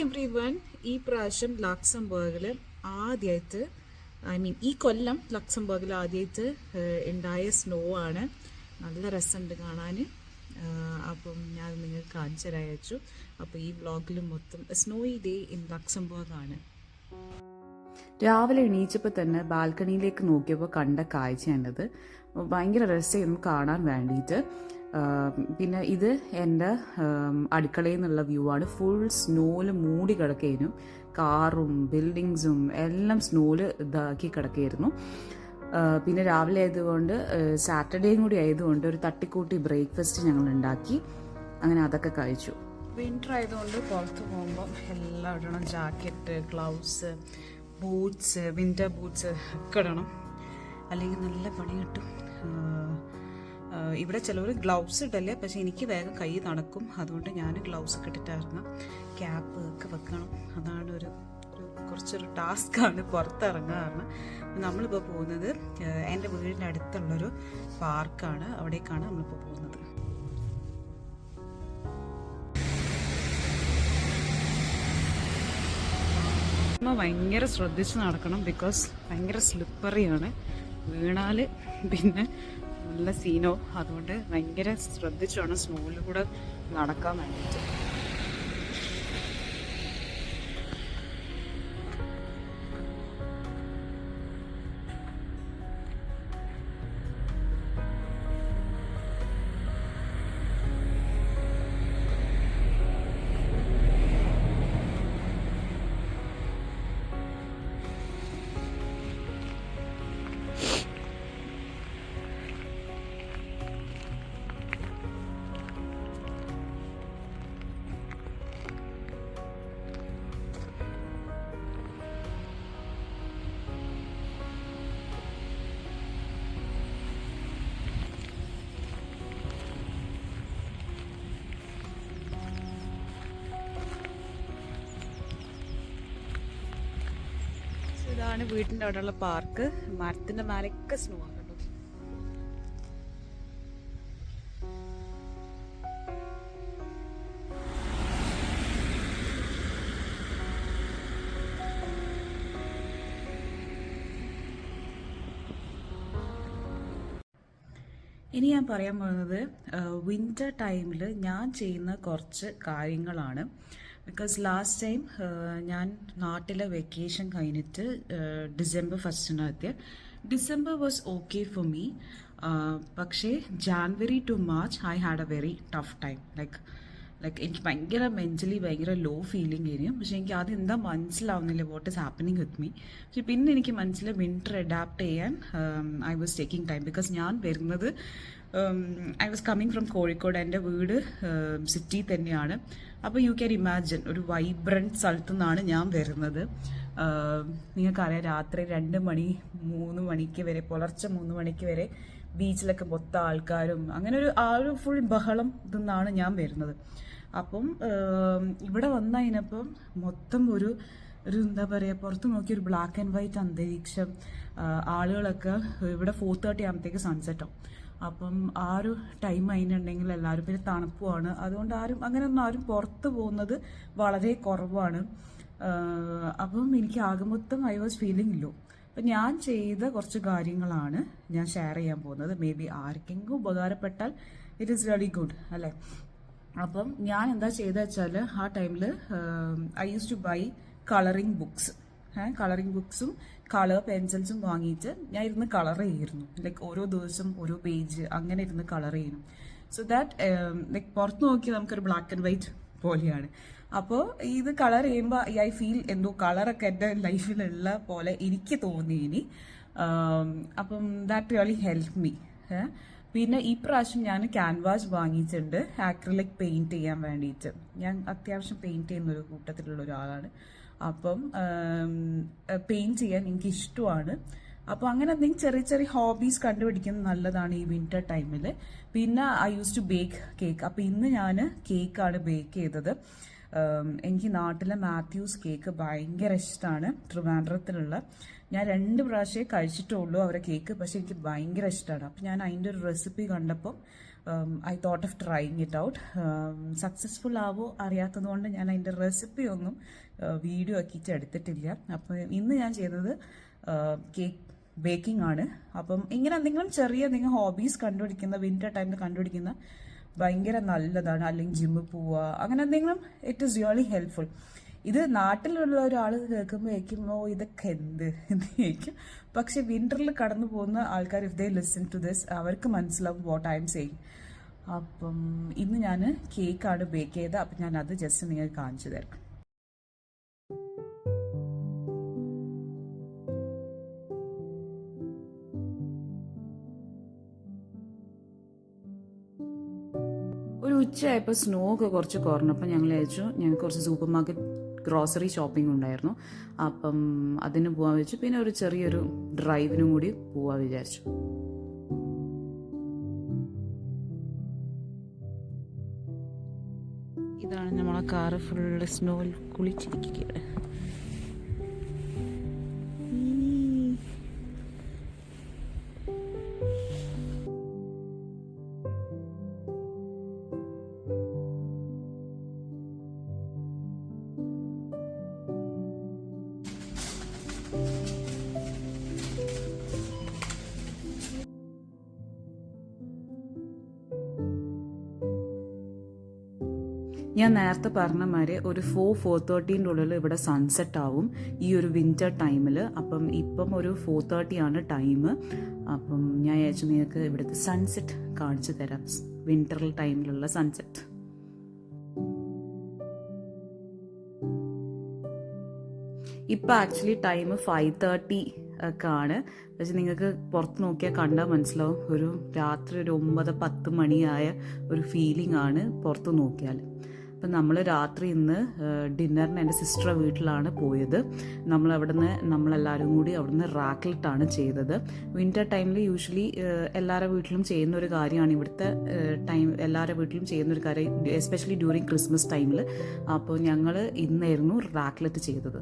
Every one. ഈ പ്രാവശ്യം ലക്സംബർഗിൽ ആദ്യമായിട്ട് ഈ കൊല്ലം ലക്സംബർഗിൽ ആദ്യമായിട്ട് ഉണ്ടായ സ്നോ ആണ്. നല്ല രസമുണ്ട് കാണാൻ. അപ്പം ഞാൻ നിങ്ങൾക്ക് കാണിച്ചു തരാൻ അയച്ചു. അപ്പോൾ ഈ വ്ളോഗിൽ മൊത്തം സ്നോയി ഡേ ഇൻ ലക്സംബർഗ് ആണ്. രാവിലെ എണീച്ചപ്പോൾ തന്നെ ബാൽക്കണിയിലേക്ക് നോക്കിയപ്പോൾ കണ്ട കാഴ്ചയാണിത്. ഭയങ്കര രസമായിരുന്നു കാണാൻ വേണ്ടിയിട്ട്. പിന്നെ ഇത് എൻ്റെ അടുക്കളയിൽ നിന്നുള്ള വ്യൂ ആണ്. ഫുൾ സ്നോയിൽ മൂടി കിടക്കുകയായിരുന്നു. കാറും ബിൽഡിങ്സും എല്ലാം സ്നോയിൽ ഇതാക്കി കിടക്കുകയായിരുന്നു. പിന്നെ രാവിലെ ആയതുകൊണ്ട് സാറ്റർഡേയും കൂടി ആയതുകൊണ്ട് ഒരു തട്ടിക്കൂട്ടി ബ്രേക്ക്ഫാസ്റ്റ് ഞങ്ങൾ ഉണ്ടാക്കി. അങ്ങനെ അതൊക്കെ കഴിച്ചു. വിൻ്റർ ആയതുകൊണ്ട് പുറത്ത് പോകുമ്പോൾ എല്ലാം ഇടണം. Jacket, gloves, boots, winter boots ഒക്കെ ഇടണം, അല്ലെങ്കിൽ നല്ല പണി കിട്ടും. ഇവിടെ ചിലവർ ഗ്ലൗസ് ഇടല്ല, പക്ഷെ എനിക്ക് വേഗം കൈ തണുക്കും. അതുകൊണ്ട് ഞാൻ ഗ്ലൗസ് ഒക്കെ ഇട്ടിട്ടിറങ്ങാം. ക്യാപ്പ് ഒക്കെ വെക്കണം. അതാണ് കുറച്ചൊരു ടാസ്ക്കാണ് പുറത്തിറങ്ങുക. കാരണം നമ്മളിപ്പോൾ പോകുന്നത് എൻ്റെ വീടിൻ്റെ അടുത്തുള്ളൊരു പാർക്കാണ്. അവിടേക്കാണ് നമ്മളിപ്പോൾ പോകുന്നത്. ഭയങ്കര ശ്രദ്ധിച്ച് നടക്കണം. ബിക്കോസ് ഭയങ്കര സ്ലിപ്പറിയാണ്. വീണാൽ പിന്നെ നല്ല സീനോ. അതുകൊണ്ട് ഭയങ്കര ശ്രദ്ധിച്ച് വേണം സ്നോയിൽ കൂടെ നടക്കാൻ വേണ്ടിയിട്ട്. ഇതാണ് വീട്ടിൻ്റെ അവിടെയുള്ള പാർക്ക്. മരത്തിൻ്റെ മേലൊക്കെ സ്നോ ആണ്. ഇനി ഞാൻ പറയാൻ പോകുന്നത് വിൻ്റർ ടൈമിൽ ഞാൻ ചെയ്യുന്ന കുറച്ച് കാര്യങ്ങളാണ്. ബിക്കോസ് ലാസ്റ്റ് ടൈം ഞാൻ നാട്ടിലെ വെക്കേഷൻ കഴിഞ്ഞിട്ട് ഡിസംബർ 1 എത്തിയ. December was okay for me. പക്ഷേ January to March I had a very tough time. Like എനിക്ക് ഭയങ്കര മെൻ്റലി ഭയങ്കര ലോ ഫീലിംഗ് ആയിരുന്നു. പക്ഷേ എനിക്ക് ആദ്യം എന്താ മനസ്സിലാവുന്നില്ല what is happening with me. പക്ഷെ പിന്നെ എനിക്ക് മനസ്സിലായി വിൻ്റർ അഡാപ്റ്റ് ചെയ്യാൻ I was taking time. Because ഞാൻ വരുന്നത് I was coming from Kozhikode. എൻ്റെ വീട് സിറ്റി തന്നെയാണ്. അപ്പോൾ യു ക്യാൻ ഇമാജിൻ ഒരു വൈബ്രൻറ്റ് സ്ഥലത്തു നിന്നാണ് ഞാൻ വരുന്നത്. നിങ്ങൾക്കറിയാം, രാത്രി 2 മണി 3 മണിക്ക് വരെ, പുലർച്ചെ 3 മണിക്ക് വരെ ബീച്ചിലൊക്കെ മൊത്തം ആൾക്കാരും അങ്ങനെ ഒരു ഫുൾ ബഹളം ഇതെന്നാണ് ഞാൻ വരുന്നത്. അപ്പം ഇവിടെ വന്നതിനപ്പം മൊത്തം ഒരു എന്താ പറയുക, പുറത്ത് നോക്കി ഒരു ബ്ലാക്ക് ആൻഡ് വൈറ്റ് അന്തരീക്ഷം. ആളുകളൊക്കെ ഇവിടെ 4:30 ആകുമ്പോഴത്തേക്ക് സൺസെറ്റാവും. അപ്പം ആ ഒരു ടൈം അതിനുണ്ടെങ്കിൽ എല്ലാവരും പിന്നെ തണുപ്പുമാണ്. അതുകൊണ്ട് ആരും പുറത്ത് പോകുന്നത് വളരെ കുറവാണ്. അപ്പം എനിക്ക് ആകെ മൊത്തം ഐ വാസ് ഫീലിംഗ് ലോ. അപ്പം ഞാൻ ചെയ്ത കുറച്ച് കാര്യങ്ങളാണ് ഞാൻ ഷെയർ ചെയ്യാൻ പോകുന്നത്. മേ ബി ആർക്കെങ്കിലും ഉപകാരപ്പെട്ടാൽ ഇറ്റ് ഈസ് വെരി ഗുഡ് അല്ലേ. അപ്പം ഞാൻ എന്താ ചെയ്തതെന്ന് വെച്ചാൽ, ആ ടൈമിൽ I use to buy colouring ബുക്സും കളർ പെൻസിൽസും വാങ്ങിയിട്ട് ഞാൻ ഇരുന്ന് കളർ ചെയ്യായിരുന്നു. ലൈക്ക് ഓരോ ദിവസം ഓരോ പേജ് അങ്ങനെ ഇരുന്ന് കളർ ചെയ്യുന്നു. സോ ദാറ്റ് ലൈക്ക് പുറത്ത് നോക്കി നമുക്കൊരു ബ്ലാക്ക് ആൻഡ് വൈറ്റ് പോലെയാണ്. അപ്പോൾ ഇത് കളർ ചെയ്യുമ്പോൾ ഐ ഫീൽ എന്തോ കളറൊക്കെ എൻ്റെ ലൈഫിലുള്ള പോലെ എനിക്ക് തോന്നി ഇനി. അപ്പം ദാറ്റ് റിയലി ഹെൽപ്പ് മീ. പിന്നെ ഈ പ്രാവശ്യം ഞാൻ ക്യാൻവാസ് വാങ്ങിയിട്ടുണ്ട് ആക്രിലിക് പെയിൻറ്റ് ചെയ്യാൻ വേണ്ടിയിട്ട്. ഞാൻ അത്യാവശ്യം പെയിൻറ്റ് ചെയ്യുന്ന ഒരു കൂട്ടത്തിലുള്ള ഒരാളാണ്. അപ്പം പെയിൻറ്റ് ചെയ്യാൻ എനിക്ക് ഇഷ്ടമാണ്. അപ്പോൾ അങ്ങനെ എന്തെങ്കിലും ചെറിയ ചെറിയ ഹോബീസ് കണ്ടുപിടിക്കുന്നത് നല്ലതാണ് ഈ വിൻ്റർ ടൈമിൽ. പിന്നെ I use to bake cake. അപ്പോൾ ഇന്ന് ഞാൻ കേക്കാണ് ബേക്ക് ചെയ്തത്. എനിക്ക് നാട്ടിലെ മാത്യൂസ് കേക്ക് ഭയങ്കര ഇഷ്ടമാണ്. ട്രിവാൻഡ്രത്തിലുള്ള ഞാൻ 2 പ്രാവശ്യമേ കഴിച്ചിട്ടുള്ളൂ അവരെ കേക്ക്. പക്ഷെ എനിക്ക് ഭയങ്കര ഇഷ്ടമാണ്. അപ്പം ഞാൻ അതിൻ്റെ ഒരു റെസിപ്പി കണ്ടപ്പോൾ I thought of trying it out. Successful ആവോ അറിയാത്തത് കൊണ്ട് ഞാൻ അതിൻ്റെ റെസിപ്പി ഒന്നും വീഡിയോ ആക്കിയിട്ട് എടുത്തിട്ടില്ല. അപ്പോൾ ഇന്ന് ഞാൻ ചെയ്തത് കേക്ക് ബേക്കിംഗ് ആണ്. അപ്പം ഇങ്ങനെ എന്തെങ്കിലും ചെറിയ നിങ്ങൾ ഹോബീസ് കണ്ടുപിടിക്കുന്ന വിൻ്റർ ടൈമിൽ കണ്ടുപിടിക്കുന്ന ഭയങ്കര നല്ലതാണ്. അല്ലെങ്കിൽ ജിമ്മിൽ പോവുക, അങ്ങനെ എന്തെങ്കിലും ഇറ്റ് ഈസ് റിയലി ഹെൽപ്ഫുൾ. ഇത് നാട്ടിലുള്ള ഒരാൾ കേൾക്കുമ്പോൾ ഇതൊക്കെ എന്ന് ചോദിക്കും. പക്ഷെ വിൻ്ററിൽ കടന്നു പോകുന്ന ആൾക്കാർ if they listen to this അവർക്ക് മനസ്സിലാവും വാട്ട് ഐ എം സെയിങ്. അപ്പം ഇന്ന് ഞാൻ കേക്കാണ് ബേക്ക് ചെയ്തത്. അപ്പം ഞാൻ അത് ജസ്റ്റ് നിങ്ങൾക്ക് കാണിച്ചു തരാം. ഒരു ഉച്ചയായപ്പോൾ സ്നോ ഒക്കെ കുറച്ച് കുറഞ്ഞപ്പോൾ ഞങ്ങൾ വിചാരിച്ചു ഞങ്ങൾക്ക് കുറച്ച് സൂപ്പർ മാർക്കറ്റ് ഗ്രോസറി ഷോപ്പിംഗ് ഉണ്ടായിരുന്നു. അപ്പം അതിന് പോകാൻ വെച്ചു. പിന്നെ ഒരു ചെറിയൊരു ഡ്രൈവിനും കൂടി പോവാൻ വിചാരിച്ചു. ഇതാണ് നമ്മളെ കാറ് ഫുള്ള് സ്നോയിൽ കുളിച്ചിരിക്കുകയാണ്. ഞാൻ നേരത്തെ പറഞ്ഞ മാതിരി ഒരു 4:30 ഉള്ളിൽ ഇവിടെ സൺസെറ്റ് ആവും ഈ ഒരു വിൻ്റർ ടൈമിൽ. അപ്പം ഇപ്പം ഒരു 4:30 ആണ് ടൈം. അപ്പം ഞാൻ വിചാരിച്ചു നിങ്ങൾക്ക് ഇവിടുത്തെ സൺസെറ്റ് കാണിച്ചു തരാം, വിൻ്റർ ടൈമിലുള്ള സൺസെറ്റ്. ഇപ്പം ആക്ച്വലി ടൈം 5:30 ഒക്കെ ആണ്. പക്ഷെ നിങ്ങൾക്ക് പുറത്ത് നോക്കിയാൽ കണ്ടാൽ മനസ്സിലാവും ഒരു രാത്രി ഒരു 9-10 മണിയായ ഒരു ഫീലിംഗ് ആണ് പുറത്ത് നോക്കിയാൽ. അപ്പം നമ്മൾ രാത്രി ഇന്ന് ഡിന്നറിന് എൻ്റെ സിസ്റ്ററുടെ വീട്ടിലാണ് പോയത്. നമ്മളെല്ലാവരും കൂടി അവിടുന്ന് റാക്ലറ്റാണ് ചെയ്തത്. വിൻ്റർ ടൈമിൽ യൂഷ്വലി എല്ലാവരുടെ വീട്ടിലും ചെയ്യുന്ന ഒരു കാര്യമാണ് ഇവിടുത്തെ എല്ലാവരുടെ വീട്ടിലും ചെയ്യുന്ന ഒരു കാര്യം, എസ്പെഷ്യലി ഡ്യൂറിങ് ക്രിസ്മസ് ടൈമിൽ. അപ്പോൾ ഞങ്ങൾ ഇന്നായിരുന്നു റാക്ലറ്റ് ചെയ്തത്.